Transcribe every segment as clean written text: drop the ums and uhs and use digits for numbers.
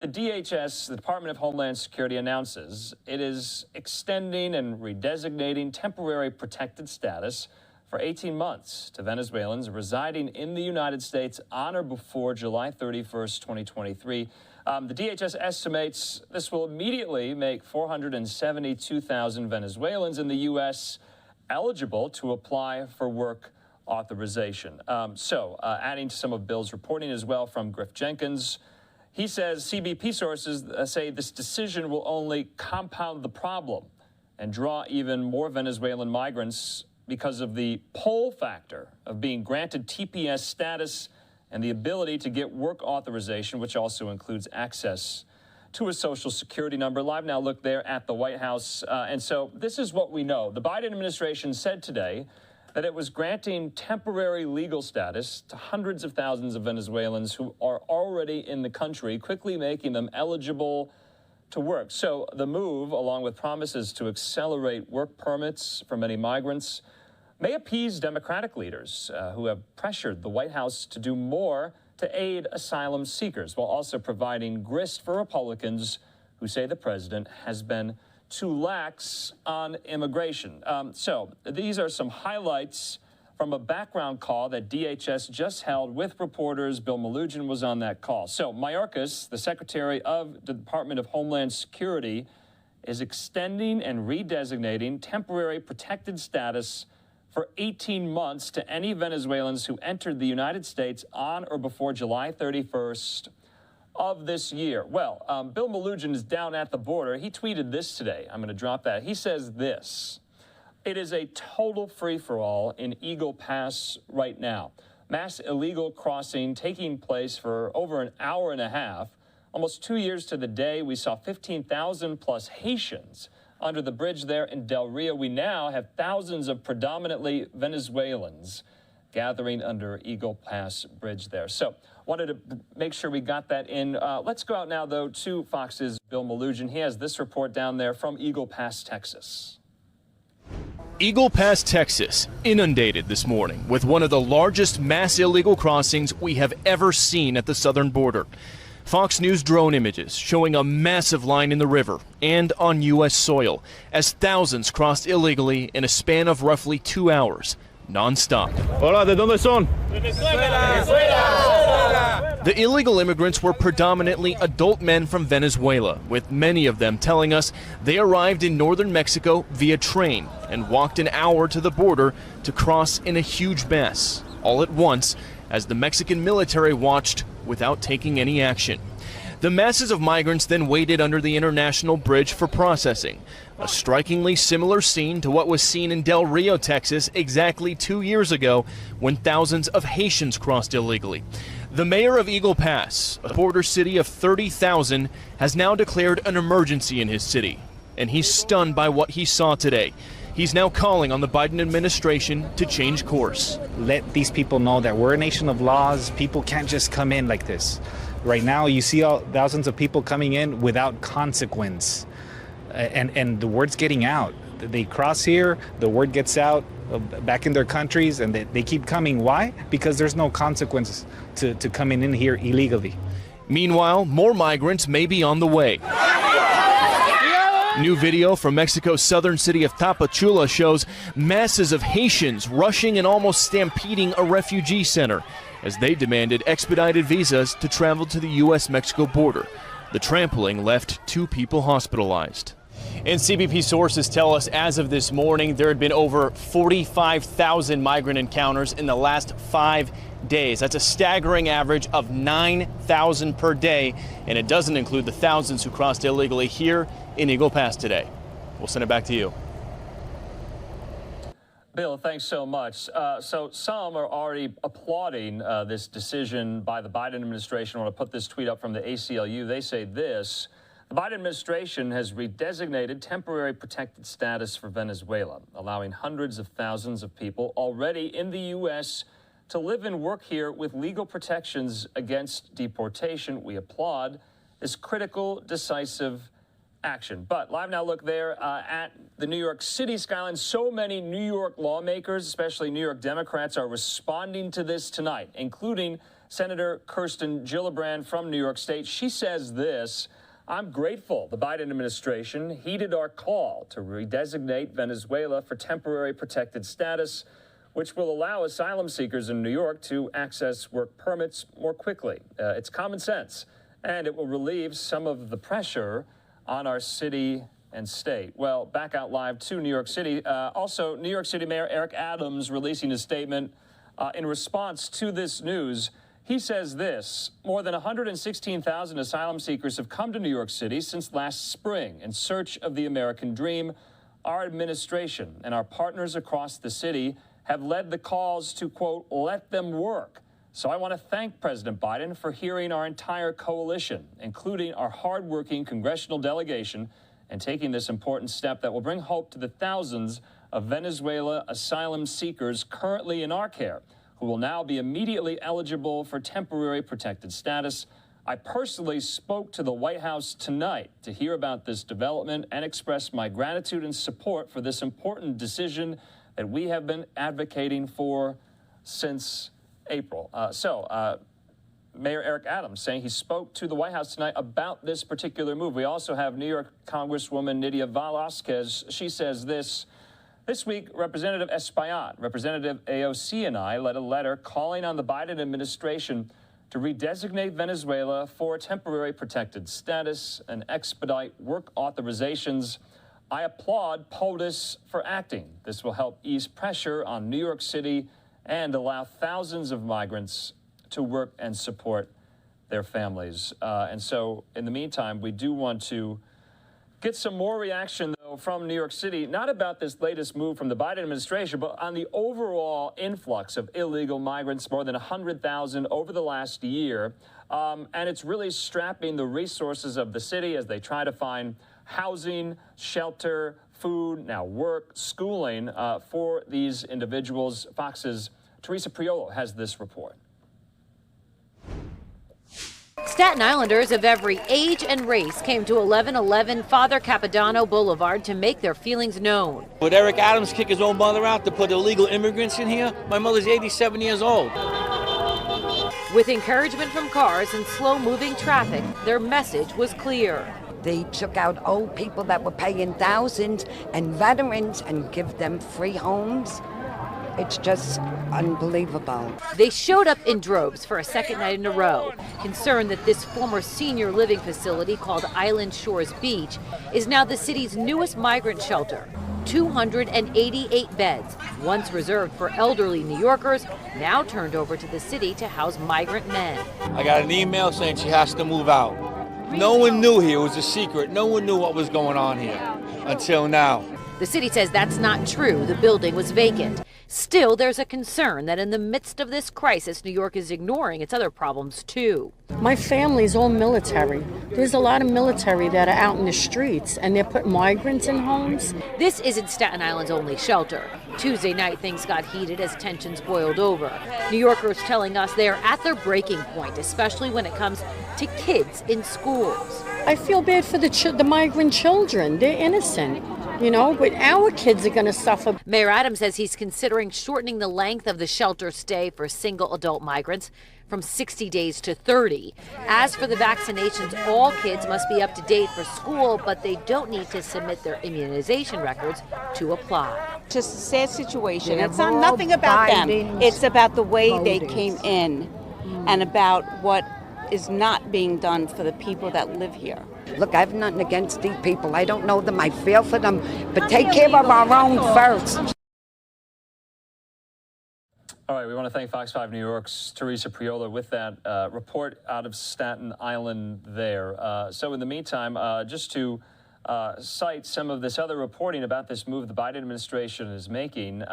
The DHS, the Department of Homeland Security, announces it is extending and redesignating temporary protected status for 18 months to Venezuelans residing in the United States on or before July 31st, 2023. The DHS estimates this will immediately make 472,000 Venezuelans in the U.S. eligible to apply for work authorization. Adding to some of Bill's reporting as well from Griff Jenkins, he says CBP sources say this decision will only compound the problem and draw even more Venezuelan migrants because of the pull factor of being granted TPS status and the ability to get work authorization, which also includes access to a social security number. LiveNOW looked there at the White House. And so this is what we know. The Biden administration said today that it was granting temporary legal status to hundreds of thousands of Venezuelans who are already in the country, quickly making them eligible to work. So the move, along with promises to accelerate work permits for many migrants, may appease Democratic leaders who have pressured the White House to do more to aid asylum seekers, while also providing grist for Republicans who say the president has been too lax on immigration. So these are some highlights from a background call that DHS just held with reporters. Bill Malugin was on that call. So Mayorkas, the Secretary of the Department of Homeland Security, is extending and redesignating temporary protected status for 18 months to any Venezuelans who entered the United States on or before July 31st of this year. Well, Bill Malugin is down at the border. He tweeted this today. I'm going to drop that. He says this: "It is a total free-for-all in Eagle Pass right now. Mass illegal crossing taking place for over an hour and a half. Almost 2 years to the day, we saw 15,000 plus Haitians under the bridge there in Del Rio. We now have thousands of predominantly Venezuelans gathering under Eagle Pass Bridge there." So wanted to make sure we got that in. Let's go out now, though, to Fox's Bill Malugin. He has this report down there from Eagle Pass, Texas. Eagle Pass, Texas, inundated this morning with one of the largest mass illegal crossings we have ever seen at the southern border. Fox News drone images showing a massive line in the river and on U.S. soil as thousands crossed illegally in a span of roughly 2 hours, non-stop. Hola, ¿de dónde son? The illegal immigrants were predominantly adult men from Venezuela, with many of them telling us they arrived in northern Mexico via train and walked an hour to the border to cross in a huge mess, all at once, as the Mexican military watched without taking any action. The masses of migrants then waited under the international bridge for processing, a strikingly similar scene to what was seen in Del Rio, Texas, exactly 2 years ago when thousands of Haitians crossed illegally. The mayor of Eagle Pass, a border city of 30,000, has now declared an emergency in his city, and he's stunned by what he saw today. He's now calling on the Biden administration to change course. Let these people know that we're a nation of laws. People can't just come in like this. Right now, you see thousands of people coming in without consequence. And the word's getting out. They cross here, the word gets out back in their countries, and they keep coming. Why? Because there's no consequences to coming in here illegally. Meanwhile, more migrants may be on the way. New video from Mexico's southern city of Tapachula shows masses of Haitians rushing and almost stampeding a refugee center as they demanded expedited visas to travel to the U.S.-Mexico border. The trampling left 2 people hospitalized. And CBP sources tell us as of this morning there had been over 45,000 migrant encounters in the last 5 days. That's a staggering average of 9,000 per day, and it doesn't include the thousands who crossed illegally here in Eagle Pass today. We'll send it back to you. Bill, thanks so much. So some are already applauding this decision by the Biden administration. I want to put this tweet up from the ACLU. They say this: the Biden administration has redesignated temporary protected status for Venezuela, allowing hundreds of thousands of people already in the U.S. to live and work here with legal protections against deportation. We applaud this critical, decisive action. But LiveNOW look there at the New York City skyline. So many New York lawmakers, especially New York Democrats, are responding to this tonight, including Senator Kirsten Gillibrand from New York State. She says this: I'm grateful the Biden administration heeded our call to redesignate Venezuela for temporary protected status, which will allow asylum seekers in New York to access work permits more quickly. It's common sense, and it will relieve some of the pressure on our city and state. Well, back out live to New York City. Also, New York City Mayor Eric Adams releasing a statement in response to this news. He says this: more than 116,000 asylum seekers have come to New York City since last spring in search of the American dream. Our administration and our partners across the city have led the calls to, quote, let them work. So I want to thank President Biden for hearing our entire coalition, including our hardworking congressional delegation, and taking this important step that will bring hope to the thousands of Venezuela asylum seekers currently in our care, who will now be immediately eligible for temporary protected status. I personally spoke to the White House tonight to hear about this development and express my gratitude and support for this important decision that we have been advocating for since April. Mayor Eric Adams saying he spoke to the White House tonight about this particular move. We also have New York Congresswoman Nydia Velázquez. She says this: this week, Representative Espaillat, Representative AOC, and I led a letter calling on the Biden administration to redesignate Venezuela for temporary protected status and expedite work authorizations. I applaud POTUS for acting. This will help ease pressure on New York City and allow thousands of migrants to work and support their families. And so, in the meantime, we do want to get some more reaction, though, from New York City, not about this latest move from the Biden administration, but on the overall influx of illegal migrants, more than 100,000 over the last year. And it's really strapping the resources of the city as they try to find housing, shelter, food, now work, schooling for these individuals. Fox's Teresa Priolo has this report. Staten Islanders of every age and race came to 1111 Father Capodanno Boulevard to make their feelings known. Would Eric Adams kick his own mother out to put illegal immigrants in here? My mother's 87 years old. With encouragement from cars and slow-moving traffic, their message was clear. They took out old people that were paying thousands and veterans and give them free homes. It's just unbelievable. They showed up in droves for a second night in a row, concerned that this former senior living facility called Island Shores Beach is now the city's newest migrant shelter. 288 beds, once reserved for elderly New Yorkers, now turned over to the city to house migrant men. I got an email saying she has to move out. No one knew here. It was a secret. No one knew what was going on here until now. The city says that's not true. The building was vacant. Still, there's a concern that in the midst of this crisis, New York is ignoring its other problems, too. My family's all military. There's a lot of military that are out in the streets, and they're putting migrants in homes. This isn't Staten Island's only shelter. Tuesday night, things got heated as tensions boiled over. New Yorkers telling us they are at their breaking point, especially when it comes to kids in schools. I feel bad for the migrant children. They're innocent. You know, but our kids are going to suffer. Mayor Adams says he's considering shortening the length of the shelter stay for single adult migrants from 60 days to 30. As for the vaccinations, all kids must be up to date for school, but they don't need to submit their immunization records to apply. Just a sad situation. It's not nothing about them. It's about the way they came in and about what is not being done for the people that live here. Look, I have nothing against these people. I don't know them. I feel for them. But take care of our own first. All right, we want to thank Fox 5 New York's Teresa Priolo with that report out of Staten Island there. So in the meantime, just to cite some of this other reporting about this move the Biden administration is making,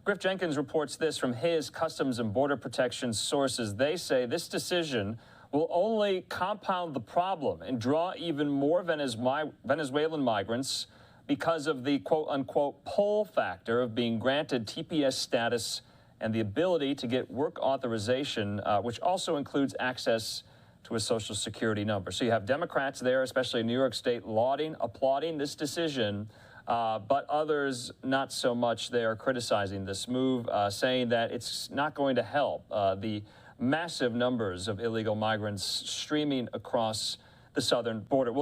Griff Jenkins reports this from his Customs and Border Protection sources. They say this decision will only compound the problem and draw even more Venezuelan migrants because of the quote-unquote pull factor of being granted TPS status and the ability to get work authorization, which also includes access to a Social Security number. So you have Democrats there, especially in New York State, applauding this decision, but others not so much. They are criticizing this move, saying that it's not going to help. The massive numbers of illegal migrants streaming across the southern border.